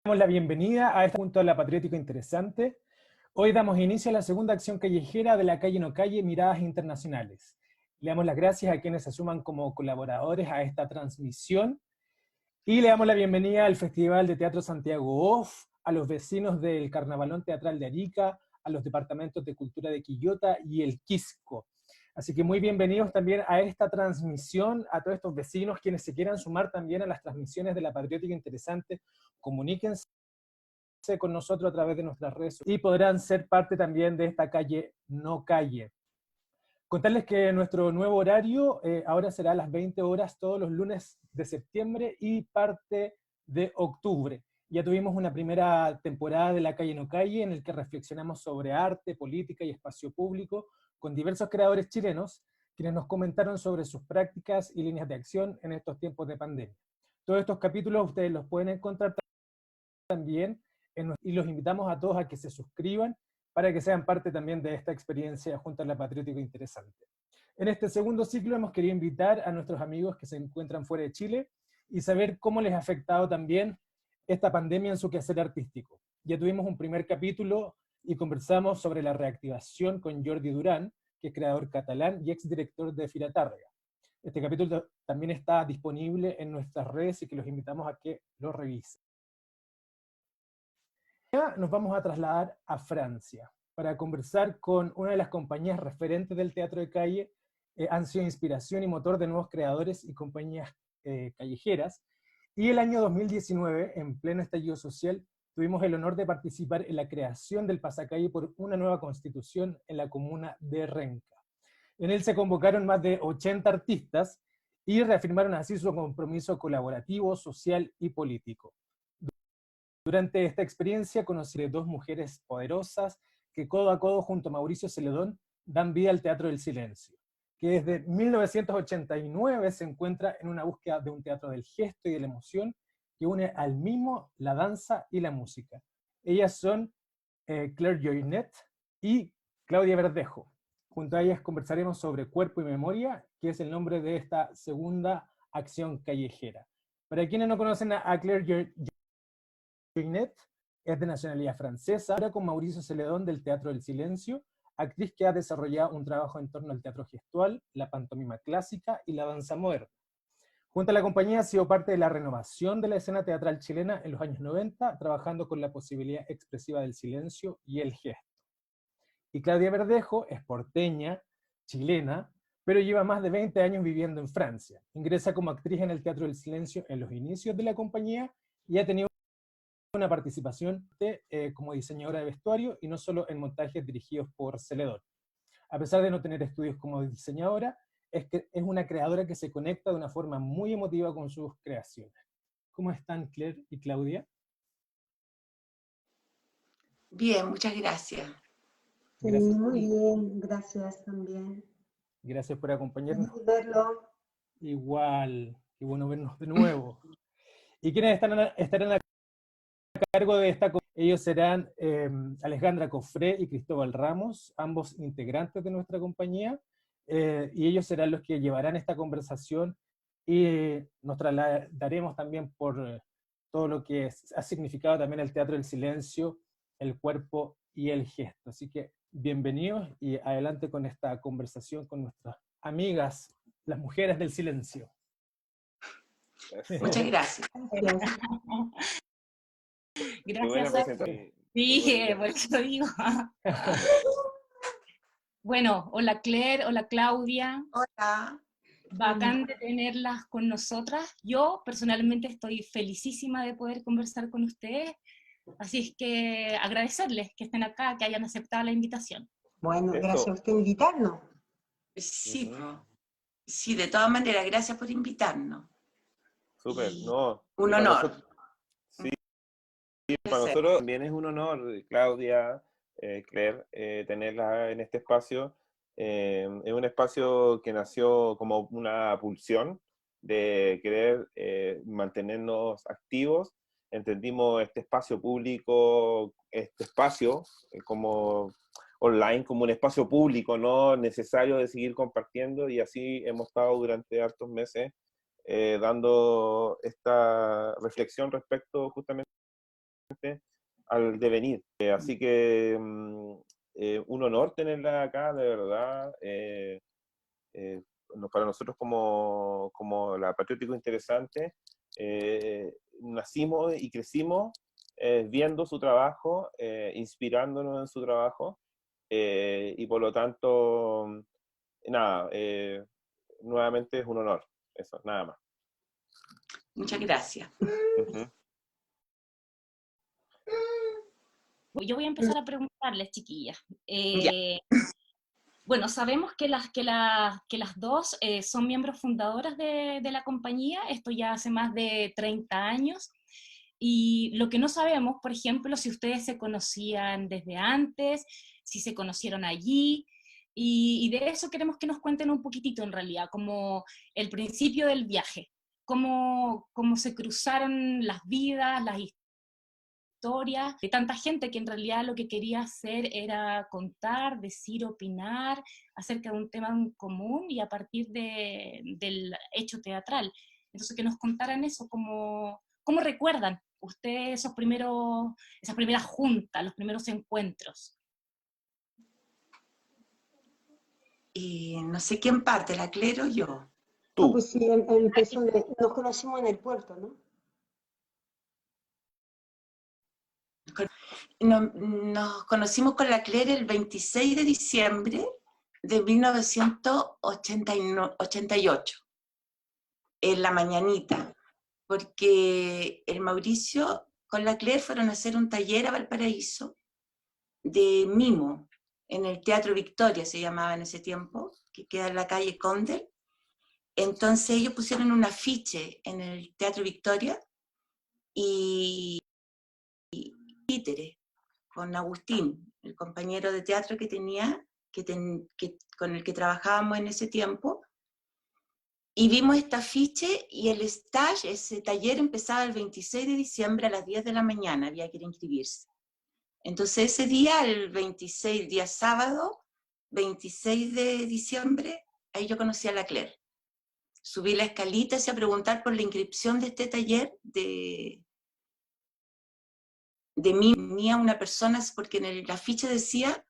Damos la bienvenida a este punto de la Patriótico Interesante. Hoy damos inicio a la segunda acción callejera de la calle No Calle, Miradas Internacionales. Le damos las gracias a quienes se suman como colaboradores a esta transmisión y le damos la bienvenida al Festival de Teatro Santiago Off, a los vecinos del Carnavalón Teatral de Arica, a los departamentos de cultura de Quillota y el Quisco. Así que muy bienvenidos también a esta transmisión, a todos estos vecinos, quienes se quieran sumar también a las transmisiones de la Patriótica Interesante, comuníquense con nosotros a través de nuestras redes y podrán ser parte también de esta calle No Calle. Contarles que nuestro nuevo horario ahora será a las 20 horas todos los lunes de septiembre y parte de octubre. Ya tuvimos una primera temporada de La Calle No Calle en el que reflexionamos sobre arte, política y espacio público con diversos creadores chilenos, quienes nos comentaron sobre sus prácticas y líneas de acción en estos tiempos de pandemia. Todos estos capítulos ustedes los pueden encontrar también y los invitamos a todos a que se suscriban para que sean parte también de esta experiencia junto a la Patriótico Interesante. En este segundo ciclo hemos querido invitar a nuestros amigos que se encuentran fuera de Chile y saber cómo les ha afectado también esta pandemia en su quehacer artístico. Ya tuvimos un primer capítulo y conversamos sobre la reactivación con Jordi Durán, que es creador catalán y exdirector de Firatárrega. Este capítulo también está disponible en nuestras redes y que los invitamos a que lo revisen. Nos vamos a trasladar a Francia para conversar con una de las compañías referentes del teatro de calle. Han sido inspiración y motor de nuevos creadores y compañías callejeras. Y el año 2019, en pleno estallido social, tuvimos el honor de participar en la creación del pasacalle por una nueva constitución en la comuna de Renca. En él se convocaron más de 80 artistas y reafirmaron así su compromiso colaborativo, social y político. Durante esta experiencia conocí a dos mujeres poderosas que codo a codo junto a Mauricio Celedón dan vida al Teatro del Silencio, que desde 1989 se encuentra en una búsqueda de un teatro del gesto y de la emoción que une al mimo, la danza y la música. Ellas son Claire Joynet y Claudia Verdejo. Junto a ellas conversaremos sobre Cuerpo y Memoria, que es el nombre de esta segunda acción callejera. Para quienes no conocen a Claire Joynet, es de nacionalidad francesa, ahora con Mauricio Celedón del Teatro del Silencio, actriz que ha desarrollado un trabajo en torno al teatro gestual, la pantomima clásica y la danza moderna. Junto a la compañía ha sido parte de la renovación de la escena teatral chilena en los años 90, trabajando con la posibilidad expresiva del silencio y el gesto. Y Claudia Verdejo es porteña, chilena, pero lleva más de 20 años viviendo en Francia. Ingresa como actriz en el Teatro del Silencio en los inicios de la compañía y ha tenido una participación como diseñadora de vestuario y no solo en montajes dirigidos por Celedón. A pesar de no tener estudios como diseñadora, es una creadora que se conecta de una forma muy emotiva con sus creaciones. ¿Cómo están Claire y Claudia? Bien, muchas gracias. Sí, Gracias, muy bien, gracias también. gracias por acompañarnos. Feliz de verlo. Igual, qué bueno vernos de nuevo. ¿Y quiénes estarán a cargo de esta? Ellos serán Alejandra Cofré y Cristóbal Ramos, ambos integrantes de nuestra compañía, y ellos serán los que llevarán esta conversación y nos trasladaremos también por todo lo que ha significado también el Teatro del Silencio, el cuerpo y el gesto. Así que bienvenidos y adelante con esta conversación con nuestras amigas, las mujeres del silencio. Muchas gracias. Gracias. Gracias a ti. Sí, por eso digo. Bueno, hola Claire, hola Claudia. Hola. Bacán de tenerlas con nosotras. Yo personalmente estoy felicísima de poder conversar con ustedes. Así es que agradecerles que estén acá, que hayan aceptado la invitación. Bueno, Eso. gracias a usted por invitarnos. Sí, sí, de todas maneras, gracias por invitarnos. Súper, Y no. un y para honor. nosotros- para nosotros también es un honor, Claudia, Claire, tenerla en este espacio. Es un espacio que nació como una pulsión de querer mantenernos activos. Entendimos este espacio público, este espacio como online, como un espacio público, ¿no? Necesario de seguir compartiendo, y así hemos estado durante hartos meses dando esta reflexión respecto justamente al devenir. Así que un honor tenerla acá, de verdad. Para nosotros como la Patriótico Interesante, nacimos y crecimos viendo su trabajo, inspirándonos en su trabajo, y por lo tanto, nada, nuevamente es un honor, eso, nada más. Muchas gracias. Uh-huh. Yo voy a empezar a preguntarles, chiquillas. Ya. Bueno, sabemos que las dos son miembros fundadoras de la compañía, esto ya hace más de 30 años, y lo que no sabemos, por ejemplo, si ustedes se conocían desde antes, si se conocieron allí, y de eso queremos que nos cuenten un poquitito en realidad, como el principio del viaje, cómo se cruzaron las vidas, las historias de tanta gente que en realidad lo que quería hacer era contar, decir, opinar acerca de un tema en común y a partir del hecho teatral. Entonces que nos contaran eso, cómo recuerdan ustedes esas primeras juntas, los primeros encuentros. Y no sé quién parte, la Claire o yo. Tú. Pues sí, nos conocimos en el puerto, ¿no? Nos conocimos con la Claire el 26 de diciembre de 1988, en la mañanita, porque el Mauricio con la Claire fueron a hacer un taller a Valparaíso de mimo, en el Teatro Victoria se llamaba en ese tiempo, que queda en la calle Condel. Entonces ellos pusieron un afiche en el Teatro Victoria y títere con Agustín, el compañero de teatro que tenía, con el que trabajábamos en ese tiempo, y vimos este afiche y el stage, ese taller empezaba el 26 de diciembre a las 10 de la mañana, había que ir a inscribirse. Entonces ese día, el 26, día sábado, 26 de diciembre, ahí yo conocí a la Claire. Subí la escalita a preguntar por la inscripción de este taller de mí, tenía una persona, porque en el afiche decía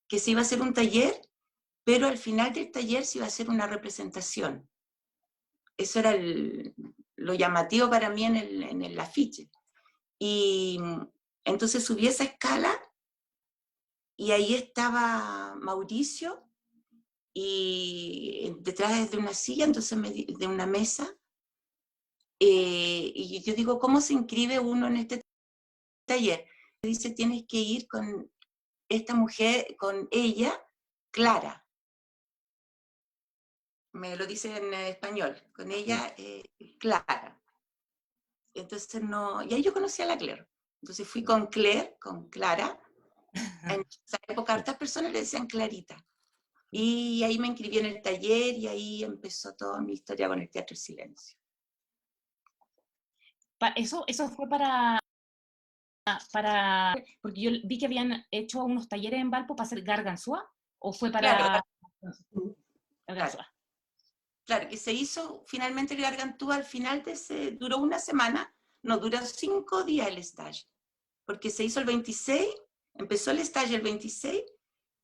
que se iba a hacer un taller, pero al final del taller se iba a hacer una representación. Eso era lo llamativo para mí en el afiche. Y entonces subí esa escala y ahí estaba Mauricio y detrás de una silla, entonces de una mesa, y yo digo, ¿cómo se inscribe uno en este taller? Dice, tienes que ir con esta mujer, con ella, Clara. Me lo dice en español, con ella, Clara. Entonces no, y ahí yo conocí a la Claire. Entonces fui con Claire, con Clara. En esa época hartas personas le decían Clarita. Y ahí me inscribí en el taller y ahí empezó toda mi historia con el Teatro El Silencio. Eso fue porque yo vi que habían hecho unos talleres en Valpo para hacer Garganzúa, o fue para Garganzúa. Claro, que se hizo finalmente el Gargantúa al final duró una semana, no, duró 5 días el stage, porque se hizo el 26, empezó el stage el 26,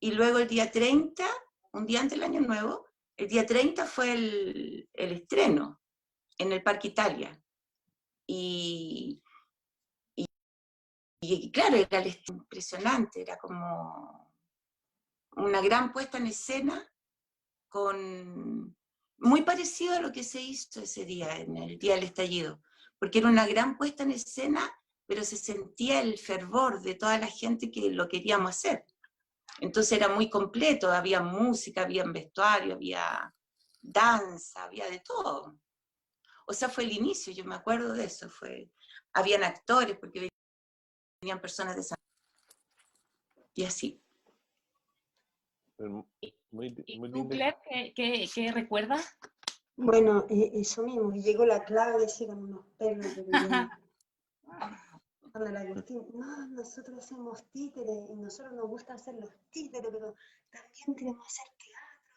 y luego el día 30, un día antes del Año Nuevo, el día 30 fue el estreno en el Parque Italia. Y claro, era impresionante, era como una gran puesta en escena, muy parecido a lo que se hizo ese día, en el día del estallido, porque era una gran puesta en escena, pero se sentía el fervor de toda la gente que lo queríamos hacer. Entonces era muy completo, había música, había vestuario, había danza, había de todo. O sea, fue el inicio, yo me acuerdo de eso, habían actores, porque venían personas de San... Y así. Muy ¿Y lindo. tú, Claire, qué recuerdas? Bueno, eso mismo, llegó la clave, decían unos perros que vivían. Cuando el Agustín, no, nosotros hacemos títeres y nosotros nos gusta hacer los títeres, pero también queremos hacer teatro.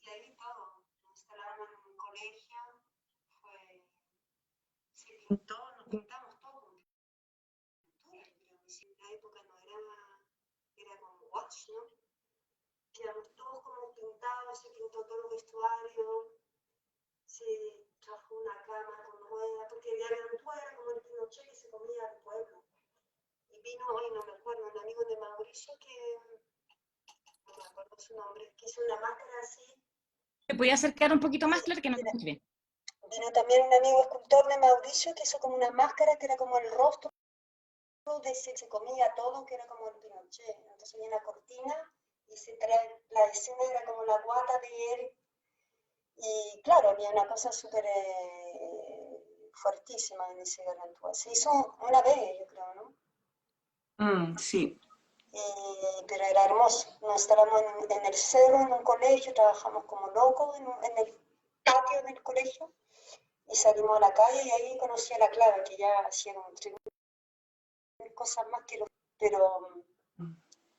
Y ahí todo, nos instalaron en un colegio, se pintó, nos pintamos todo. se pintó todo el vestuario, se trajo una cama con ruedas, porque de Gargantúa era como el Pinochet que se comía al pueblo. Y vino hoy, no me acuerdo, un amigo de Mauricio que, no me acuerdo su nombre, que hizo una máscara así. ¿Te podía acercar un poquito más, Claire, que no te escucho bien? Vino también un amigo escultor de Mauricio que hizo como una máscara que era como el rostro de ese, se comía todo, que era como el Pinochet. Entonces había una cortina y la escena era como la guata de él. Y claro, había una cosa súper fuertísima en ese Gargantúa. Se hizo una vez, yo creo, ¿no? Sí. Pero era hermoso. Nos instalamos en el cerro, en un colegio, trabajamos como locos en el patio del colegio y salimos a la calle y ahí conocí a la Clara, que ya hacía como 3.000 cosas más que lo... Pero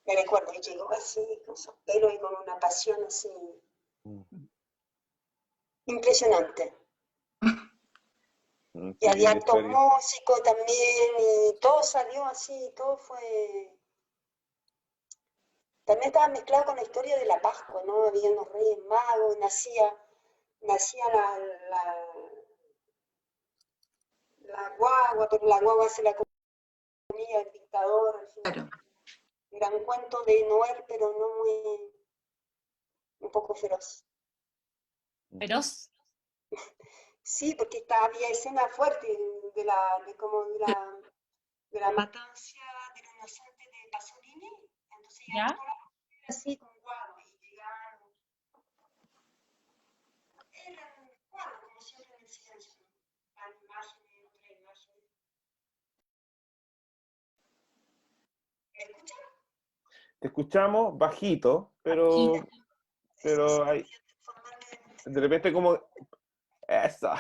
me recuerdo, y llegó así, con sus pelos y con una pasión así impresionante. Y había actos músicos también, y todo salió así, todo fue... También estaba mezclado con la historia de la Pascua, ¿no? Había unos reyes magos, nacía la guagua, pero la guagua se la comía el dictador, al final. Claro. Era un cuento de Noel, pero no muy... un poco feroz. ¿Feroz? Sí, porque había escenas fuertes de la matanza del inocente de Pasolini, entonces ya ¿Ya? toda la mujer así con guagua y llegaban, eran cuadros, como siempre en el silencio, la imagen y otra imagen. ¿Me escuchan? Te escuchamos bajito, Bajito. pero hay, de repente como... Eso.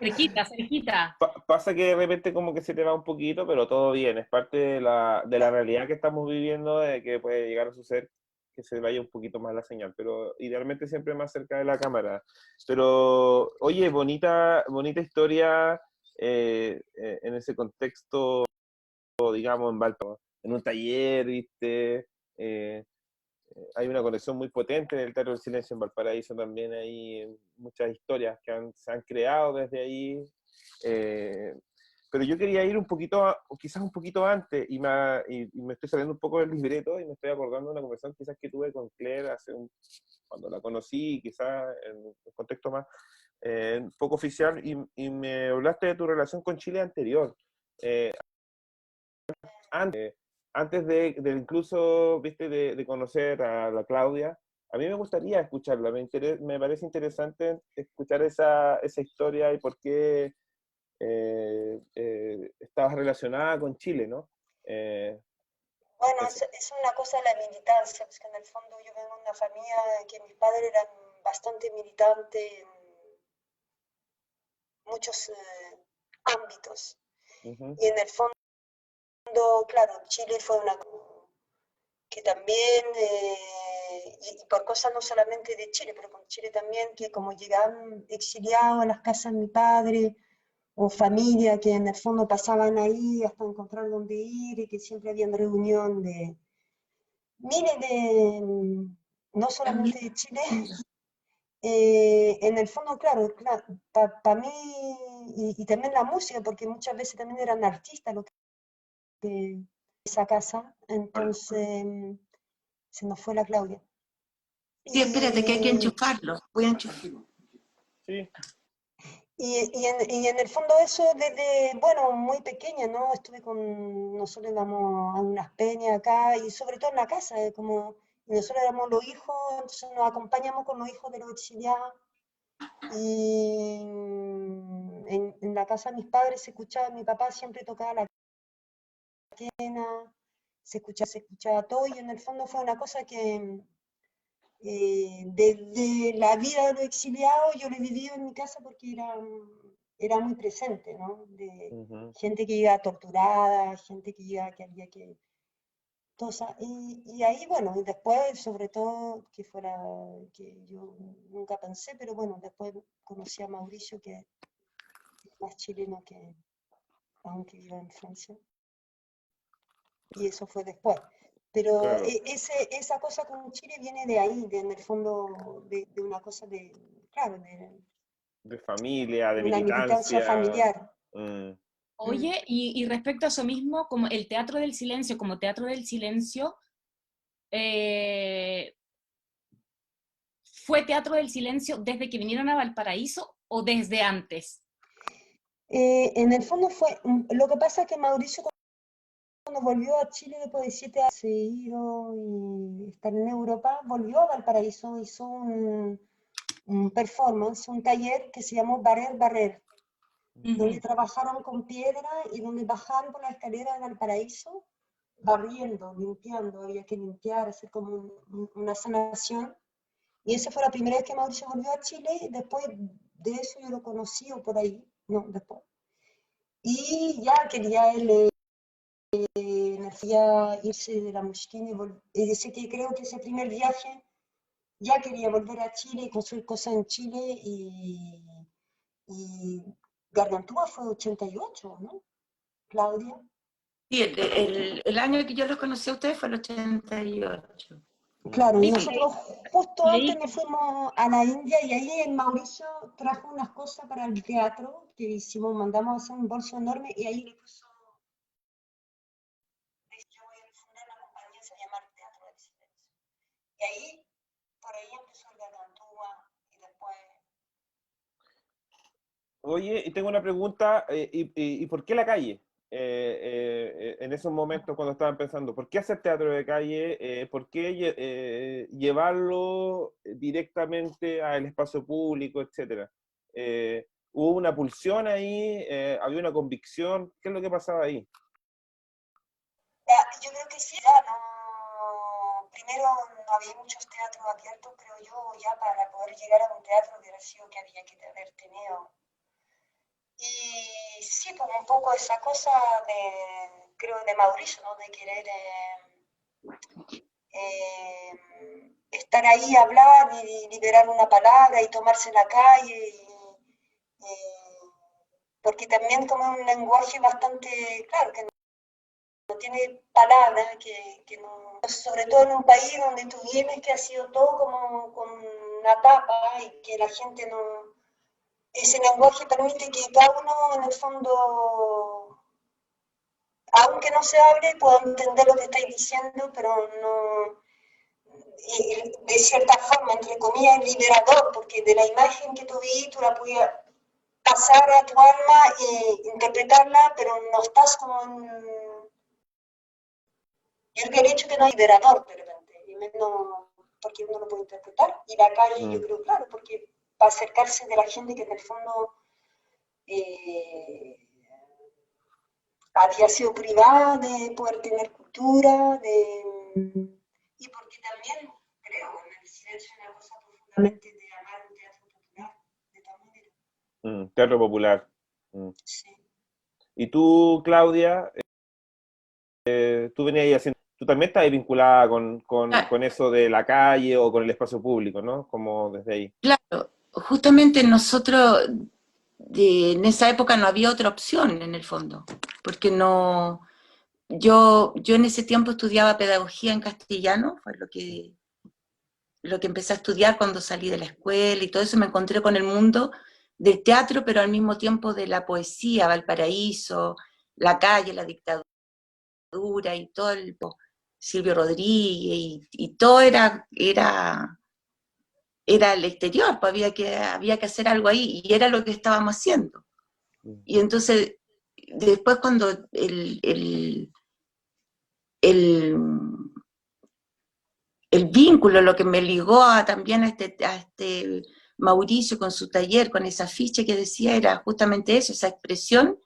Cerquita, cerquita. Pasa que de repente como que se te va un poquito, pero todo bien. Es parte de la realidad que estamos viviendo, de que puede llegar a suceder que se vaya un poquito más la señal, pero idealmente siempre más cerca de la cámara. Pero, oye, bonita historia en ese contexto, digamos, en Valpo, en un taller, ¿viste? Hay una conexión muy potente del Teatro del Silencio en Valparaíso también, hay muchas historias que se han creado desde ahí, pero yo quería ir un poquito, quizás un poquito antes, y me estoy saliendo un poco del libreto y me estoy acordando de una conversación quizás que tuve con Claire cuando la conocí, quizás en un contexto más poco oficial, y me hablaste de tu relación con Chile anterior. Antes de incluso, viste, de conocer a la Claudia, a mí me gustaría escucharla, me parece interesante escuchar esa historia y por qué estabas relacionada con Chile, ¿no? Bueno, Eso. es una cosa de la militancia, porque en el fondo yo vengo de una familia que mis padres eran bastante militantes en muchos ámbitos. Ujú, Y en el fondo, claro, Chile fue una que también, y por cosas no solamente de Chile, pero con Chile también, que como llegaban exiliados a las casas de mi padre, o familia que en el fondo pasaban ahí hasta encontrar dónde ir, y que siempre habían reunión de miles de, no solamente de Chile, en el fondo, claro, para mí, y también la música, porque muchas veces también eran artistas los que esa casa, entonces se nos fue la Claudia. Sí, espérate, que hay que Y, enchufarlo. Voy a enchufarlo. sí. y en el fondo eso desde, bueno, muy pequeña, ¿no? Estuve con, nosotros íbamos a unas peñas acá y sobre todo en la casa, como, y nosotros éramos los hijos, entonces nos acompañamos con los hijos de los exiliados. Y en la casa de mis padres se escuchaba, mi papá siempre tocaba la quena, se escuchaba todo y en el fondo fue una cosa que desde la vida de los exiliados yo lo he vivido en mi casa porque era muy presente, ¿no? De Ujú. gente que iba torturada, gente que iba, que había que... Y ahí, bueno, y después, sobre todo, que fuera, que yo nunca pensé, pero bueno, después conocí a Mauricio, que es más chileno aunque viva en Francia. Y eso fue después. Pero Claro, esa cosa con Chile viene de ahí, en el fondo, de una cosa de, claro, de familia, de de una militancia militancia. familiar. Mm. Oye, y respecto a eso mismo, como el Teatro del Silencio, como Teatro del Silencio, eh, ¿fue Teatro del Silencio desde que vinieron a Valparaíso o desde antes? En el fondo fue, lo que pasa es que Mauricio cuando volvió a Chile después de 7 años seguido y estar en Europa, volvió a Valparaíso, hizo un performance, un taller que se llamó Barrer Barrer, donde Ujú. trabajaron con piedra y donde bajaron por la escalera de Valparaíso, barriendo, limpiando, había que limpiar, hacer como una sanación. Y esa fue la primera vez que Mauricio volvió a Chile, y después de eso yo lo conocí o por ahí, no, después. Y ya quería él energía irse de la Mushkin y dice que creo que ese primer viaje ya quería volver a Chile y construir cosas en Chile y Gargantúa fue 88, ¿no? Claudia. Sí, el año que yo los conocí a ustedes fue el 88. Claro, y Sí, nosotros justo antes leí, nos fuimos a la India y ahí el Mauricio trajo unas cosas para el teatro que hicimos, mandamos a hacer un bolso enorme y ahí le puso, yo voy a fundar la compañía, se llama Teatro del Silencio. Y ahí, por ahí empezó el Gargantúa y después. Oye, y tengo una pregunta, y por qué la calle? En esos momentos cuando estaban pensando, ¿por qué hacer teatro de calle? ¿Por qué llevarlo directamente al espacio público, etcétera? ¿Hubo una pulsión ahí? ¿Había una convicción? ¿Qué es lo que pasaba ahí? Yo creo que sí, ya no. Primero no había muchos teatros abiertos, creo yo, ya para poder llegar a un teatro hubiera sido que había que haber tenido. Y sí, pues un poco esa cosa de, creo, de Mauricio, ¿no? De querer estar ahí, hablar y liberar una palabra y tomarse la calle. Porque también como un lenguaje bastante, claro, que no tiene palabras, que no, sobre todo en un país donde tú vienes que ha sido todo como con una tapa y que la gente no, ese lenguaje permite que cada uno en el fondo, aunque no se hable, pueda entender lo que estáis diciendo, pero no, de cierta forma, entre comillas, es liberador, porque de la imagen que tú vi, tú la podías pasar a tu alma e interpretarla, pero no estás como en. Yo creo que el hecho que no es liberador de repente, y menos porque uno lo puede interpretar. Y la calle, yo Mm, creo, claro, porque para acercarse de la gente que en el fondo eh, había sido privada de poder tener cultura, y porque también creo en el silencio es una cosa profundamente de amar un teatro popular, de tal manera. teatro popular. Mm. Sí. Y tú, Claudia, tú venías ahí haciendo, tú también estás vinculada Ah, con eso de la calle o con el espacio público, ¿no? Como desde ahí. claro, justamente nosotros en esa época no había otra opción en el fondo, porque no, yo en ese tiempo estudiaba pedagogía en castellano, fue lo que empecé a estudiar cuando salí de la escuela y todo eso, me encontré con el mundo del teatro, pero al mismo tiempo de la poesía, Valparaíso, la calle, la dictadura y todo Silvio Rodríguez y todo era el exterior, pues había que hacer algo ahí y era lo que estábamos haciendo. Mm. Y entonces, después cuando el, el vínculo, lo que me ligó también a este Mauricio con su taller, con esa ficha que decía, era justamente eso, esa expresión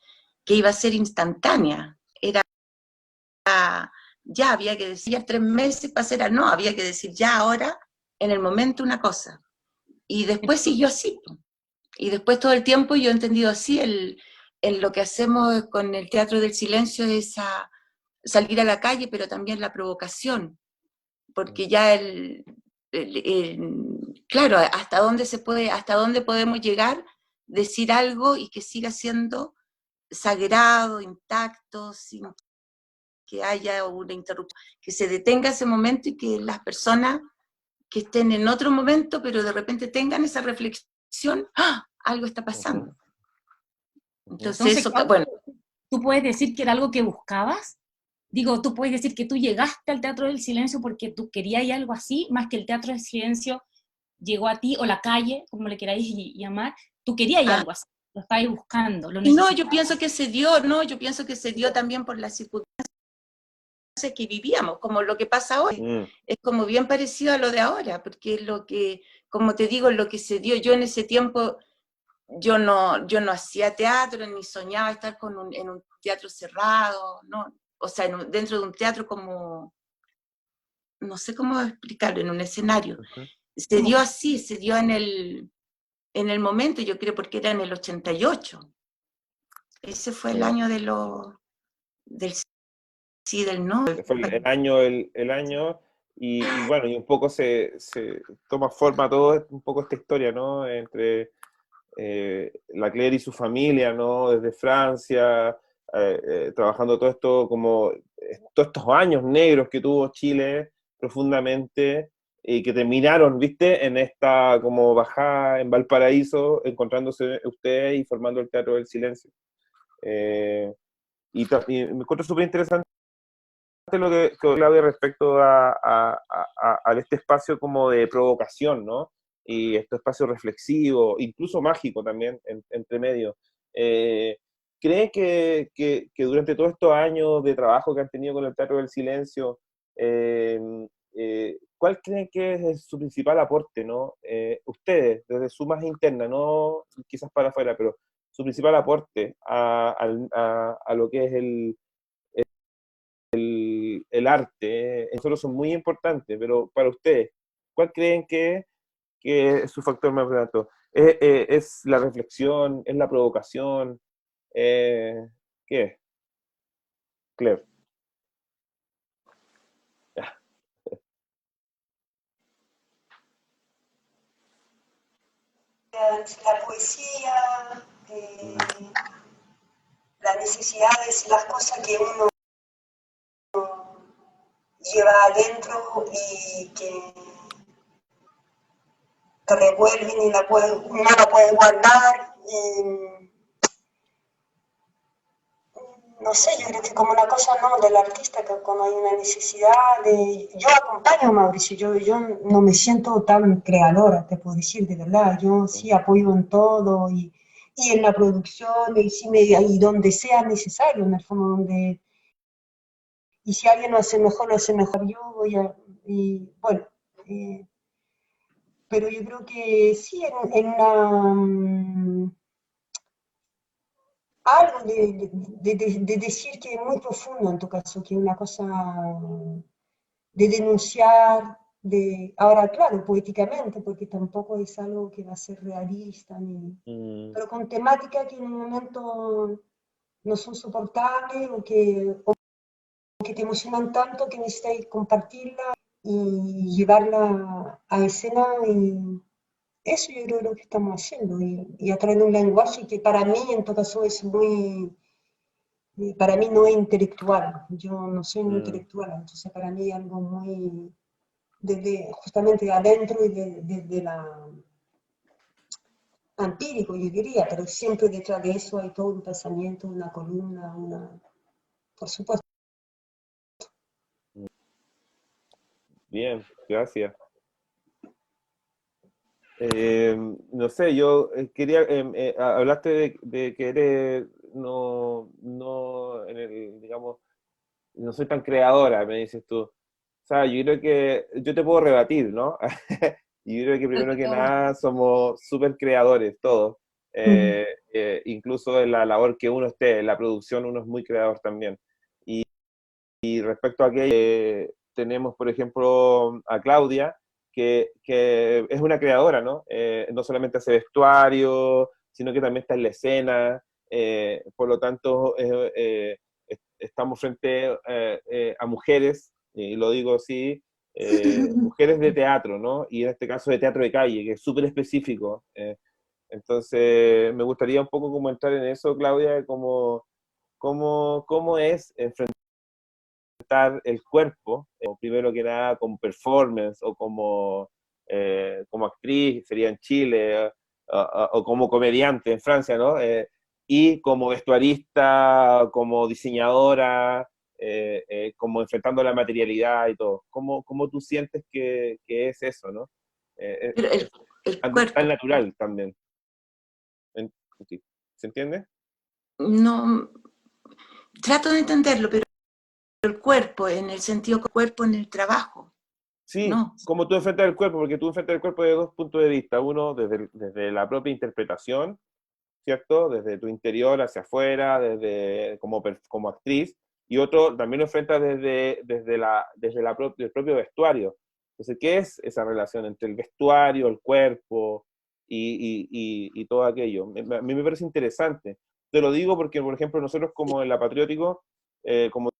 que iba a ser instantánea. Era ya, había que decir ya 3 meses para hacer, no, había que decir ya ahora, en el momento una cosa. Y después siguió así. Y después todo el tiempo yo he entendido así, en lo que hacemos con el Teatro del Silencio es salir a la calle, pero también la provocación, porque ya claro, hasta dónde podemos llegar, decir algo y que siga siendo sagrado, intacto, sin que haya una interrupción, que se detenga ese momento y que las personas que estén en otro momento, pero de repente tengan esa reflexión, ¡ah! Algo está pasando. Entonces, Entonces, eso, Claudia, bueno, ¿tú puedes decir que era algo que buscabas? Digo, tú puedes decir que tú llegaste al Teatro del Silencio porque tú querías algo así, más que el Teatro del Silencio llegó a ti, o la calle, como le queráis llamar, tú querías algo así, lo estabas buscando, lo y no, necesitabas. yo pienso que se dio, no, yo pienso que se dio también por las circunstancias que vivíamos, como lo que pasa hoy. Es como bien parecido a lo de ahora, porque es lo que, como te digo, lo que se dio. Yo en ese tiempo, yo no hacía teatro, ni soñaba estar en un teatro cerrado, ¿no? O sea, dentro de un teatro como, no sé cómo explicarlo, en un escenario. Se dio así, se dio en el momento, yo creo, porque era en el 88. Ese fue el año del sí, del no. Fue el año y bueno, y un poco se toma forma todo un poco esta historia, ¿no? Entre la Claire y su familia, ¿no? Desde Francia, trabajando todo esto, como todos estos años negros que tuvo Chile profundamente, y que terminaron, ¿viste? En esta como bajada en Valparaíso, encontrándose ustedes y formando el Teatro del Silencio. Y me encuentro súper interesante lo que Claudia respecto a este espacio como de provocación, ¿no? Y este espacio reflexivo, incluso mágico también, entre medio. ¿Creen que durante todos estos años de trabajo que han tenido con el Teatro del Silencio, eh, cuál creen que es su principal aporte, ¿no? Ustedes, desde su más interna, no quizás para afuera, pero su principal aporte a lo que es el arte, solo son muy importantes, pero para ustedes, ¿cuál creen que es su factor más importante? ¿Es la reflexión? ¿Es la provocación? ¿Qué es? Claire. La poesía, las necesidades, las cosas que uno lleva adentro y que te revuelven y no la puedes guardar. No sé, yo creo que como una cosa no del artista, que cuando hay una necesidad de... Yo acompaño a Mauricio, yo no me siento tan creadora, te puedo decir, de verdad. Yo sí apoyo en todo y en la producción y, y donde sea necesario, en el fondo, donde... Y si alguien lo hace mejor yo voy a... Y, bueno, pero yo creo que sí, en una... algo de decir que es muy profundo en tu caso, que es una cosa de denunciar, ahora claro, poéticamente, porque tampoco es algo que va a ser realista, pero con temáticas que en un momento no son soportables o que te emocionan tanto que necesitas compartirla y llevarla a escena y eso yo creo que es lo que estamos haciendo y a través de un lenguaje que para mí en todo caso es muy, para mí no es intelectual, yo no soy muy intelectual, entonces para mí es algo muy desde justamente de adentro y desde la empírico yo diría, pero siempre detrás de eso hay todo un pensamiento, una columna, por supuesto. Bien, gracias. No sé, yo quería, hablaste de que eres, digamos, no soy tan creadora, me dices tú. O sea, yo creo que yo te puedo rebatir, ¿no? Yo creo que primero que nada somos súper creadores todos. Incluso en la labor que uno esté, en la producción uno es muy creador también. Y respecto a que tenemos, por ejemplo, a Claudia, que es una creadora, ¿no? No solamente hace vestuario, sino que también está en la escena. Por lo tanto, estamos frente a mujeres, y lo digo así, mujeres de teatro, ¿no? Y en este caso de teatro de calle, que es súper específico. Entonces, me gustaría un poco como entrar en eso, Claudia, cómo es enfrentar enfrentar el cuerpo, primero que nada como performance o como actriz, sería en Chile, o como comediante en Francia, ¿no? Y como vestuarista, como diseñadora, como enfrentando la materialidad y todo. ¿Cómo tú sientes que es eso, ¿no? Pero el Tan cuerpo, natural también. En- sí. ¿Se entiende? no, trato de entenderlo, pero el cuerpo, en el sentido que cuerpo en el trabajo, Sí, no. como tú enfrentas el cuerpo, porque tú enfrentas el cuerpo de dos puntos de vista. Uno, desde la propia interpretación, ¿cierto? Desde tu interior hacia afuera, como actriz, y otro también lo enfrentas el propio vestuario. Entonces, ¿qué es esa relación entre el vestuario, el cuerpo y todo aquello? A mí me parece interesante. Te lo digo porque, por ejemplo, nosotros como en La Patriótico, como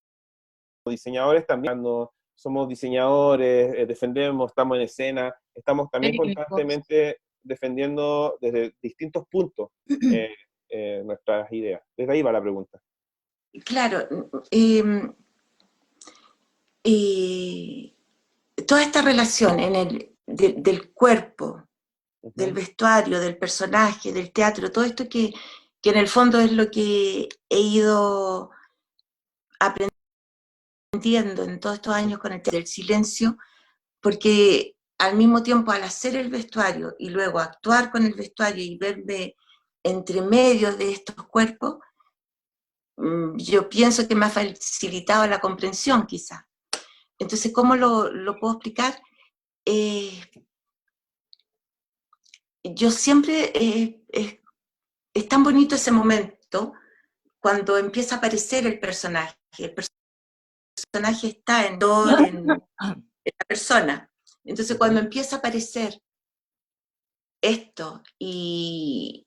diseñadores también, cuando somos diseñadores, defendemos, estamos en escena, estamos también constantemente defendiendo desde distintos puntos nuestras ideas. Desde ahí va la pregunta. Claro, toda esta relación del cuerpo, del vestuario, del personaje, del teatro, todo esto que en el fondo es lo que he ido aprendiendo en todos estos años con el teatro del silencio, porque al mismo tiempo al hacer el vestuario y luego actuar con el vestuario y verme entre medios de estos cuerpos, yo pienso que me ha facilitado la comprensión quizás. Entonces, ¿cómo lo puedo explicar? Yo siempre, es tan bonito ese momento cuando empieza a aparecer el personaje. El personaje está en la persona. Entonces, cuando empieza a aparecer esto y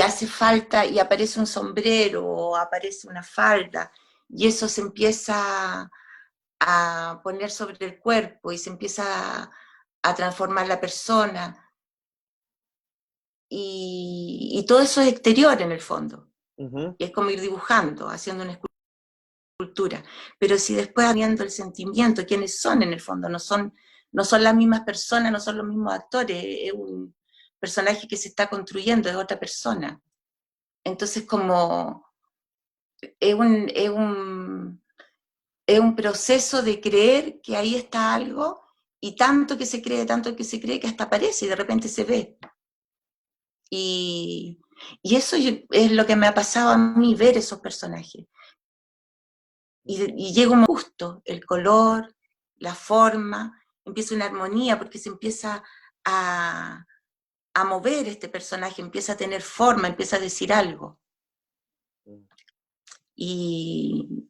hace falta, y aparece un sombrero o aparece una falda, y eso se empieza a poner sobre el cuerpo y se empieza a transformar la persona, y todo eso es exterior en el fondo. Y es como ir dibujando, haciendo una escultura. Pero si después viendo el sentimiento, quiénes son en el fondo, no son las mismas personas, no son los mismos actores, es un personaje que se está construyendo, es otra persona. Entonces como es un proceso de creer que ahí está algo, y tanto que se cree que hasta aparece y de repente se ve. Y eso es lo que me ha pasado a mí, ver esos personajes. Y llega un gusto, el color, la forma, empieza una armonía porque se empieza a mover este personaje, empieza a tener forma, empieza a decir algo. Y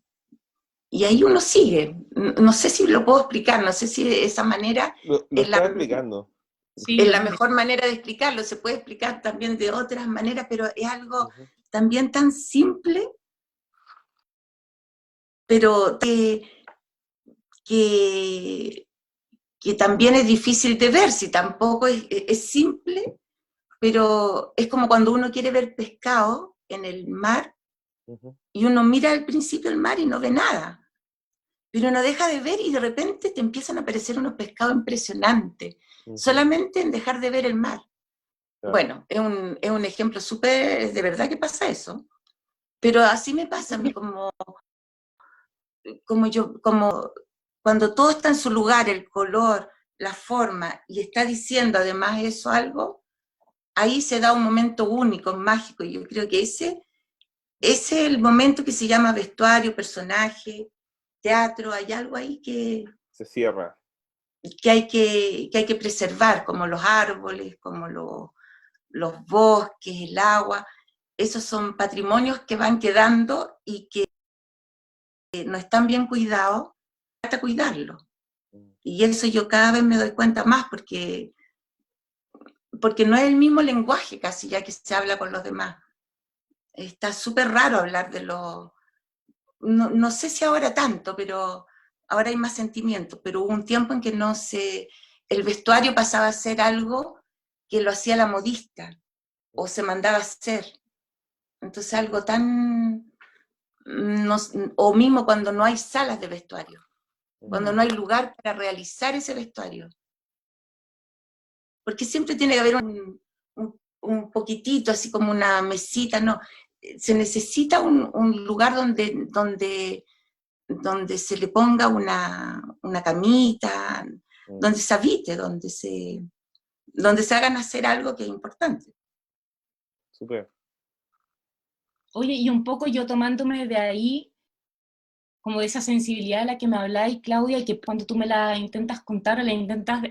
ahí uno sigue. No sé si lo puedo explicar, no sé si de esa manera Lo es estás explicando. es la mejor manera de explicarlo. Se puede explicar también de otras maneras, pero es algo también tan simple, pero que también es difícil de ver, si tampoco es simple, pero es como cuando uno quiere ver pescado en el mar, y uno mira al principio el mar y no ve nada, pero uno deja de ver y de repente te empiezan a aparecer unos pescados impresionantes, solamente en dejar de ver el mar. Claro. Bueno, es un ejemplo súper, de verdad que pasa eso, pero así me pasa a mí, como cuando todo está en su lugar, el color, la forma, y está diciendo además eso algo, ahí se da un momento único, mágico, y yo creo que ese es el momento que se llama vestuario, personaje, teatro. Hay algo ahí que se cierra. Que hay que preservar, como los árboles, como los bosques, el agua. Esos son patrimonios que van quedando y que no están bien cuidados, hasta cuidarlos. Y eso yo cada vez me doy cuenta más, porque no es el mismo lenguaje casi ya que se habla con los demás. Está súper raro hablar de los... No sé si ahora tanto, pero ahora hay más sentimiento, pero hubo un tiempo en que el vestuario pasaba a ser algo que lo hacía la modista, o se mandaba a hacer. Entonces algo tan o mismo cuando no hay salas de vestuario, cuando no hay lugar para realizar ese vestuario. Porque siempre tiene que haber un poquitito, así como una mesita, no. Se necesita un lugar donde se le ponga una camita, donde se habite, donde se hagan hacer algo que es importante. Súper. Oye, y un poco yo tomándome de ahí, como de esa sensibilidad de la que me habláis, Claudia, y que cuando tú me la intentas contar o la intentas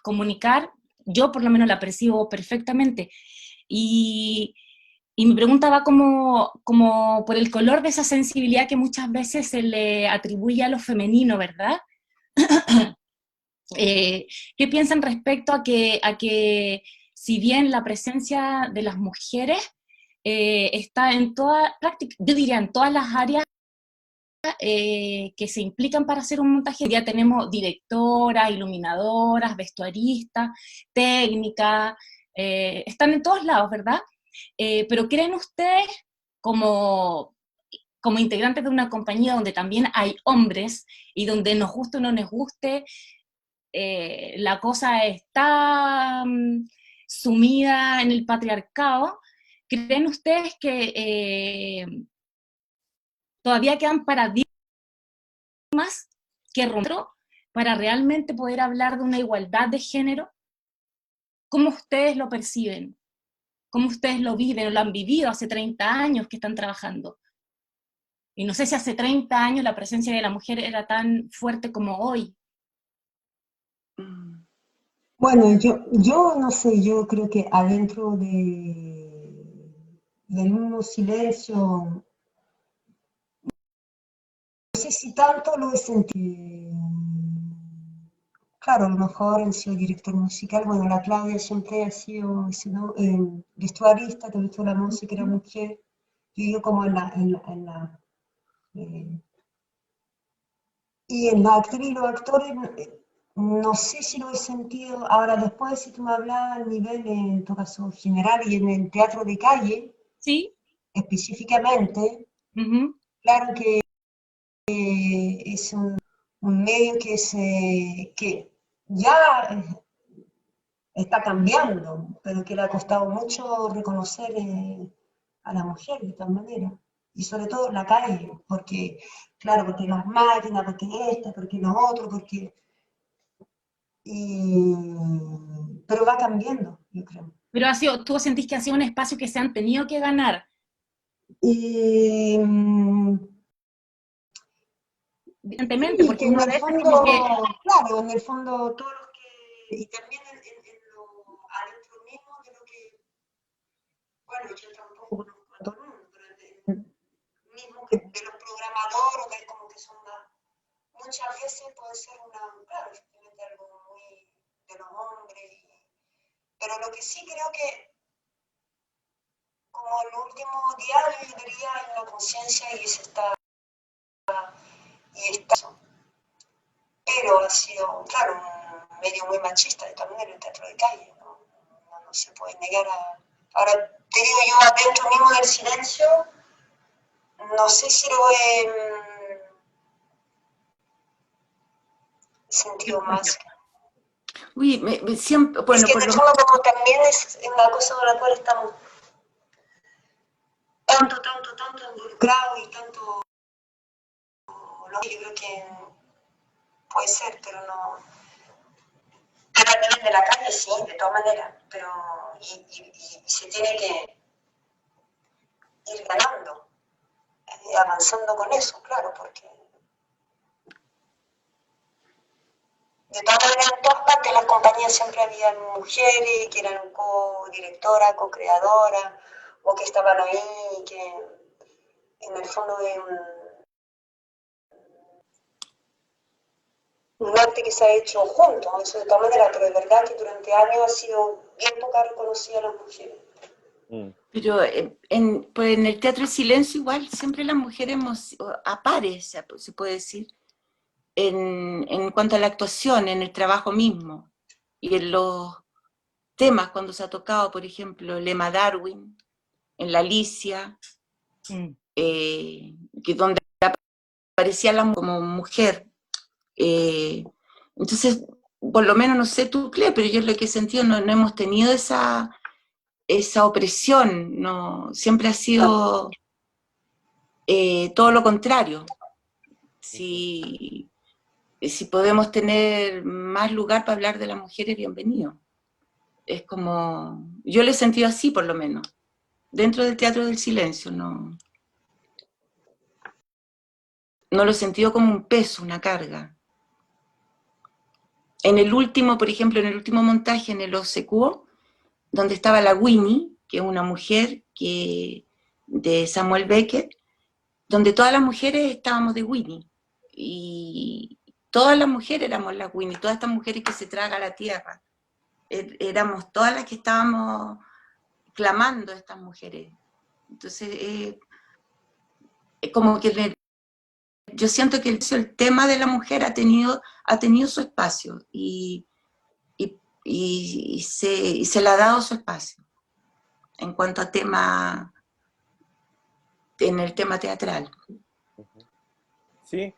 comunicar, yo por lo menos la percibo perfectamente. Y mi pregunta va como por el color de esa sensibilidad que muchas veces se le atribuye a lo femenino, ¿verdad? ¿Qué piensan respecto a que si bien la presencia de las mujeres está en yo diría en todas las áreas que se implican para hacer un montaje, ya tenemos directoras, iluminadoras, vestuaristas, técnicas, están en todos lados, ¿verdad? Pero ¿creen ustedes como integrantes de una compañía donde también hay hombres y donde nos guste o no nos guste, la cosa está sumida en el patriarcado? ¿Creen ustedes que todavía quedan paradigmas que romper para realmente poder hablar de una igualdad de género? ¿Cómo ustedes lo perciben? ¿Cómo ustedes lo viven o lo han vivido hace 30 años que están trabajando? Y no sé si hace 30 años la presencia de la mujer era tan fuerte como hoy. Bueno, yo no sé, yo creo que adentro del mismo silencio, no sé si tanto lo he sentido. Claro, a lo mejor he sido director musical, bueno, la Claudia siempre ha sido vestuarista, que visto la música, era mujer, yo como eh, y en la actriz y los actores, no sé si lo he sentido. Ahora, después, si tú me hablas a nivel, en tu caso, general y en el teatro de calle, ¿Sí? específicamente, Uh-huh. claro que es un medio que ya está cambiando, pero que le ha costado mucho reconocer a la mujer de tal manera. Y sobre todo en la calle, porque, claro, porque las máquinas, porque esta, porque lo otro, porque... pero va cambiando, yo creo. Pero tú sentís que ha sido un espacio que se han tenido que ganar. Y, Evidentemente, sí, porque que en uno a el veces fondo, como que, claro, en el fondo todos los que, y también adentro mismo de lo que, bueno, yo tampoco conozco a todo el mundo, pero mismo que de los programadores, que como que son muchas veces puede ser claro, simplemente algo muy de los hombres, pero lo que sí creo que como en los últimos días yo diría hay una conciencia y está, pero ha sido, claro, un medio muy machista de todas maneras el teatro de calle, no se puede negar a... Ahora, te digo yo, adentro mismo del silencio, no sé si lo he sentido más. Uy, siempre, bueno, es que por en el lo fondo como también es una cosa con la cual estamos tanto involucrados y tanto... Yo creo que puede ser, pero no... Pero a nivel de la calle sí, de todas maneras, pero y se tiene que ir ganando, avanzando con eso, claro, porque de todas maneras en todas partes de las compañías siempre había mujeres que eran co-directoras, co-creadoras, o que estaban ahí, que en el fondo es un arte que se ha hecho juntos, eso de todas maneras, pero es verdad que durante años ha sido bien poca reconocida a las mujeres. Pero pues en el teatro de silencio igual siempre las mujeres a pares, se puede decir, en cuanto a la actuación, en el trabajo mismo, y en los temas cuando se ha tocado, por ejemplo, Lema Darwin, en La Alicia, que donde aparecía como mujer. Entonces, por lo menos, no sé tú, Cle, pero yo lo que he sentido, no hemos tenido esa opresión, no, siempre ha sido todo lo contrario. Si podemos tener más lugar para hablar de las mujeres, bienvenido. Es como, yo lo he sentido así por lo menos, dentro del Teatro del Silencio, no lo he sentido como un peso, una carga. En el último, por ejemplo, en el último montaje, en el OSECUO, donde estaba la Winnie, que es una mujer de Samuel Beckett, donde todas las mujeres estábamos de Winnie, y todas las mujeres éramos las Winnie, todas estas mujeres que se traga la tierra, éramos todas las que estábamos clamando a estas mujeres. Entonces, como que yo siento que el tema de la mujer ha tenido su espacio, y se le ha dado su espacio en cuanto a tema, en el tema teatral. Sí,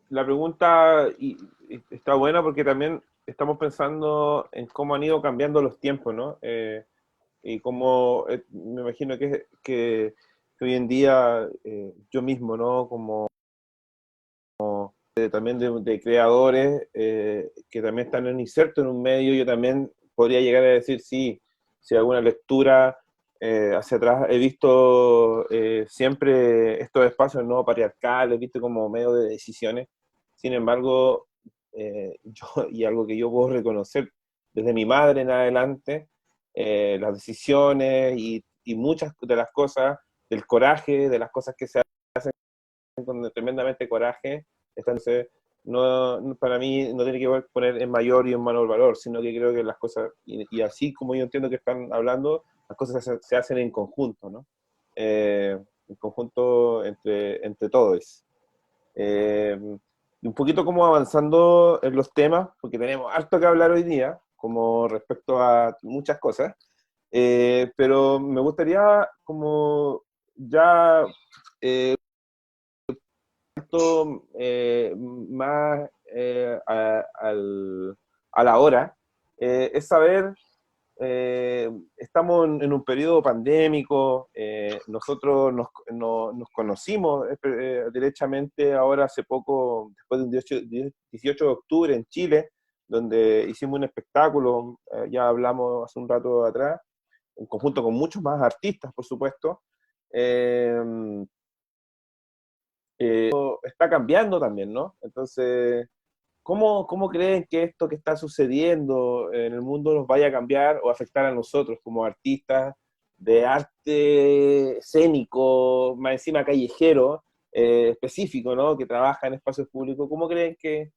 la pregunta está buena porque también estamos pensando en cómo han ido cambiando los tiempos, ¿no? Y cómo, me imagino que hoy en día yo mismo, ¿no? Como también de creadores que también están insertos en un medio, yo también podría llegar a decir, sí, si alguna lectura hacia atrás, he visto siempre estos espacios no patriarcales, visto como medio de decisiones. Sin embargo, y algo que yo puedo reconocer desde mi madre en adelante, las decisiones y muchas de las cosas, del coraje, de las cosas que se hacen con tremendamente coraje, entonces para mí no tiene que poner en mayor y en menor valor, sino que creo que las cosas, y así como yo entiendo que están hablando, las cosas se hacen en conjunto, ¿no? En conjunto entre todos. Un poquito como avanzando en los temas, porque tenemos harto que hablar hoy día, como respecto a muchas cosas, pero me gustaría como ya más a la hora, es saber, estamos en un periodo pandémico, nosotros nos conocimos derechamente ahora hace poco, después de un 18 de octubre en Chile, donde hicimos un espectáculo, ya hablamos hace un rato atrás, en conjunto con muchos más artistas, por supuesto. Está cambiando también, ¿no? Entonces, ¿cómo creen que esto que está sucediendo en el mundo nos vaya a cambiar o afectar a nosotros como artistas de arte escénico, más encima callejero, específico, ¿no? Que trabaja en espacios públicos? ¿Cómo creen que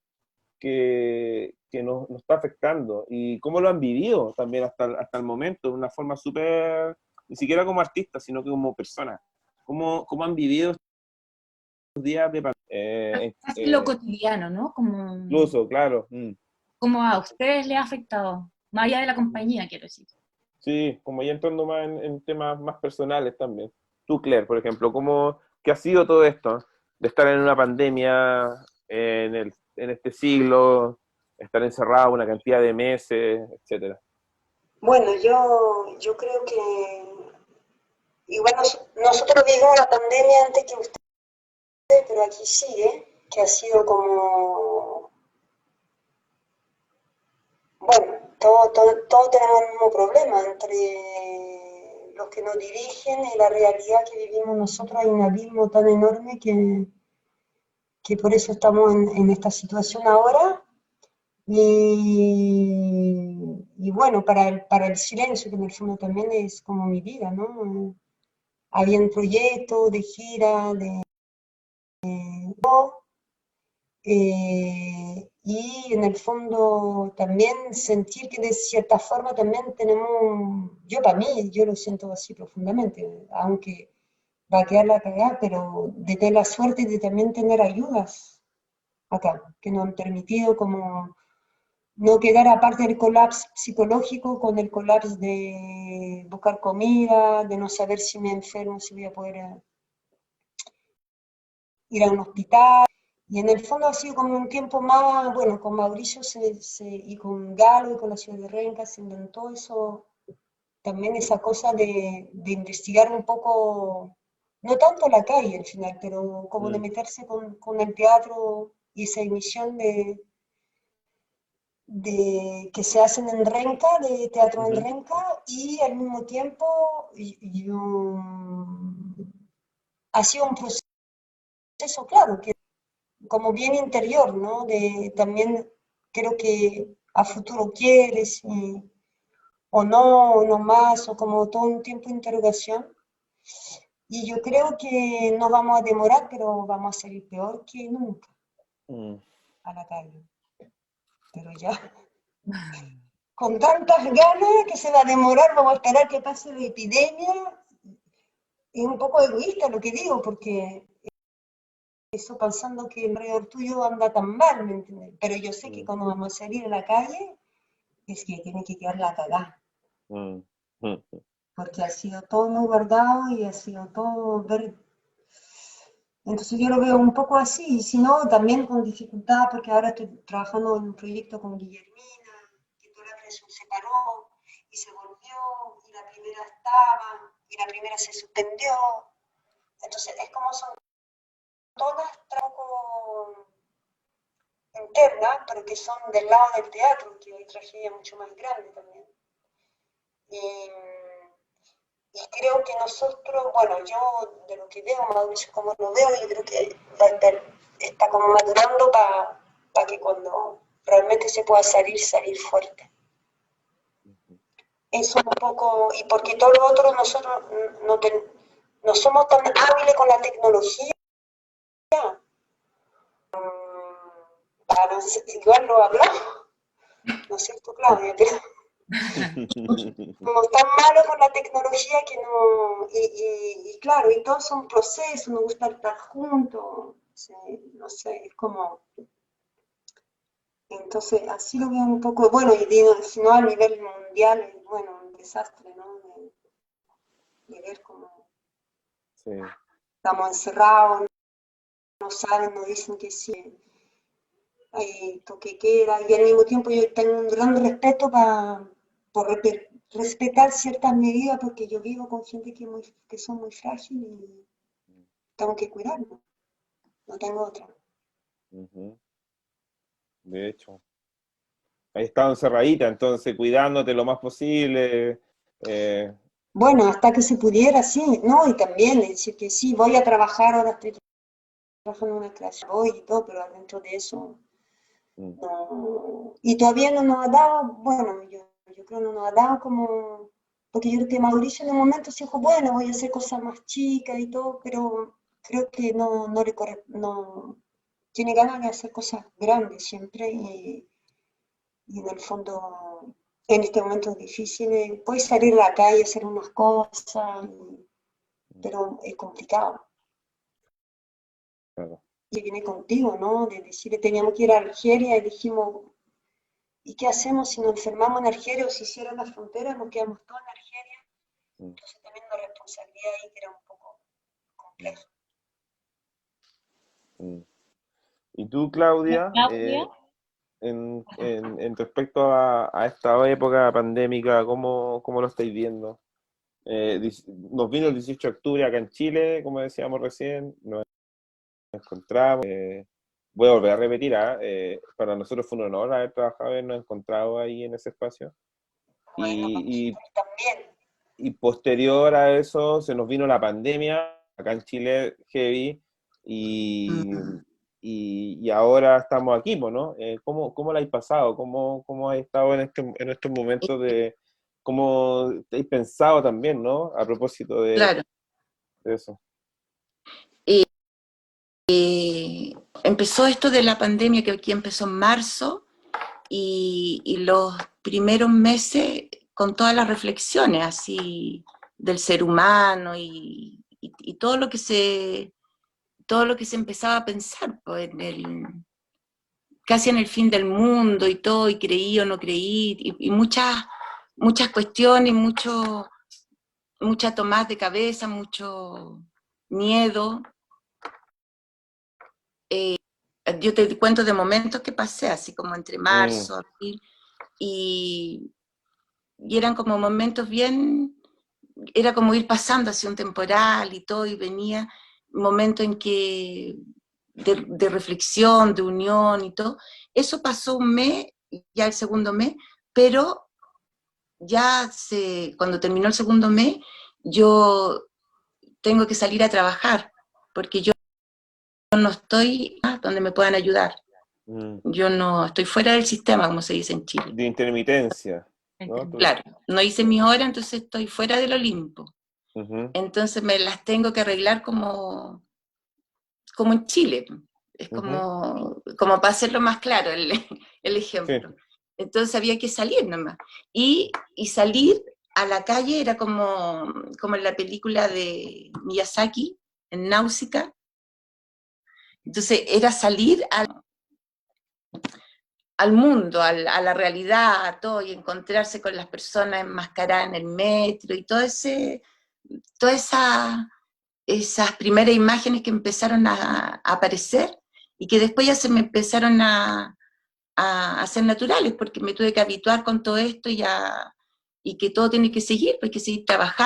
nos está afectando? ¿Y cómo lo han vivido también hasta el momento? De una forma súper, ni siquiera como artistas, sino que como personas. ¿Cómo han vivido días de Casi lo cotidiano, ¿no? incluso, claro. Como a ustedes les ha afectado, más allá de la compañía, quiero decir. Sí, como ya entrando más en temas más personales también. Tú, Claire, por ejemplo, ¿qué ha sido todo esto de estar en una pandemia en este siglo, estar encerrado una cantidad de meses, etcétera? Bueno, yo creo que igual nosotros vivimos la pandemia antes que ustedes, pero aquí sigue, que ha sido como, bueno, todos tenemos el mismo problema entre los que nos dirigen y la realidad que vivimos nosotros. Hay un abismo tan enorme que por eso estamos en esta situación ahora. Y bueno, para el silencio, que en el fondo también es como mi vida, ¿no? Había un proyecto de gira, y en el fondo también sentir que de cierta forma también tenemos, yo para mí, yo lo siento así profundamente, aunque va a quedar la cagada, pero de tener la suerte de también tener ayudas acá, que nos han permitido como no quedar aparte del colapso psicológico con el colapso de buscar comida, de no saber si me enfermo, si voy a poder ir a un hospital. Y en el fondo ha sido como un tiempo más, bueno, con Mauricio y con Galo y con la ciudad de Renca se inventó eso, también esa cosa de investigar un poco, no tanto la calle al final, pero como de meterse con el teatro y esa emisión que se hacen en Renca, de teatro en Renca, y al mismo tiempo ha sido un proceso, claro, que como bien interior, ¿no? De también creo que a futuro quieres o no más, o como todo un tiempo de interrogación. Y yo creo que no vamos a demorar, pero vamos a salir peor que nunca a la calle. Pero ya, con tantas ganas que se va a demorar, vamos a esperar que pase la epidemia. Es un poco egoísta lo que digo, porque eso pensando que alrededor tuyo anda tan mal, ¿me entiendes? Pero yo sé que cuando vamos a salir a la calle, es que tiene que quedar la cagada. Porque ha sido todo muy guardado y ha sido todo ver. Entonces yo lo veo un poco así, y si no, también con dificultad, porque ahora estoy trabajando en un proyecto con Guillermina, que toda la creación se paró y se volvió, y la primera estaba, y la primera se suspendió. Entonces es como son todas trabajo internas, pero que son del lado del teatro, que hay tragedia mucho más grande también. Y creo que nosotros, bueno, yo de lo que veo, Mauricio, como lo veo, yo creo que está como madurando para que cuando realmente se pueda salir fuerte. Eso un poco, y porque todo lo otro nosotros no somos tan hábiles con la tecnología. Igual lo hablamos, ¿no es cierto, Claudia? Pero somos tan malos con la tecnología que no, y claro, y todos son procesos, nos gusta estar juntos, no sé, es como, entonces así lo veo un poco, bueno, y si no a nivel mundial, bueno, un desastre, ¿no? De ver cómo estamos encerrados, no saben, nos dicen que sí, hay toque queda, y al mismo tiempo yo tengo un gran respeto por respetar ciertas medidas, porque yo vivo con gente que son muy frágiles y tengo que cuidarme, no tengo otra. De hecho. Ahí estado encerradita, entonces cuidándote lo más posible. Bueno, hasta que se pudiera, sí, ¿no? Y también decir que sí, voy a trabajar, ahora estoy trabajando en una clase hoy y todo, pero dentro de eso no. Y todavía no nos ha dado, bueno, yo creo que no nos ha dado como, porque yo creo que Mauricio en un momento se dijo, bueno, voy a hacer cosas más chicas y todo, pero creo que no le no, tiene ganas de hacer cosas grandes siempre y en el fondo, en este momento difícil, puedes salir a la calle, hacer unas cosas, pero es complicado. Claro. Y viene contigo, ¿no? De decirle, teníamos que ir a Argelia y dijimos, ¿y qué hacemos si nos enfermamos en Argelia o si cierran las fronteras? Nos quedamos todos en Argelia. Entonces también una responsabilidad ahí que era un poco compleja. ¿Y tú, Claudia? Claudia. En respecto a esta época pandémica, ¿cómo lo estáis viendo? Nos vino el 18 de octubre acá en Chile, como decíamos recién, nos encontramos. Voy a volver a repetir, para nosotros fue un honor haber trabajado y habernos encontrado ahí en ese espacio. Bueno, también. Y posterior a eso se nos vino la pandemia, acá en Chile, heavy, y ahora estamos aquí, ¿no? ¿Cómo la habéis pasado? ¿Cómo has estado en estos momentos de... ¿Cómo habéis pensado también, ¿no? A propósito de eso. Empezó esto de la pandemia, que aquí empezó en marzo, y los primeros meses con todas las reflexiones así del ser humano y todo lo que se empezaba a pensar pues, casi en el fin del mundo y todo, y creí o no creí, y muchas cuestiones, mucha tomada de cabeza, mucho miedo. Yo te cuento de momentos que pasé, así como entre marzo, abril, y eran como momentos bien, era como ir pasando hacia un temporal y todo, y venía momentos en que de reflexión, de unión y todo. Eso pasó un mes, ya el segundo mes, pero ya cuando terminó el segundo mes, yo tengo que salir a trabajar, porque yo no estoy donde me puedan ayudar. Yo no estoy fuera del sistema, como se dice en Chile. De intermitencia, ¿no? Claro, no hice mis horas, entonces estoy fuera del Olimpo. Entonces me las tengo que arreglar como en Chile. Es como para hacerlo más claro el ejemplo. Sí. Entonces había que salir nomás. Y salir a la calle era como en la película de Miyazaki, en Náusica. Entonces era salir al mundo, a la realidad, a todo, y encontrarse con las personas enmascaradas en el metro, y todas esas primeras imágenes que empezaron a aparecer, y que después ya se me empezaron a hacer naturales, porque me tuve que habituar con todo esto y que todo tiene que seguir, pues hay que seguir trabajando.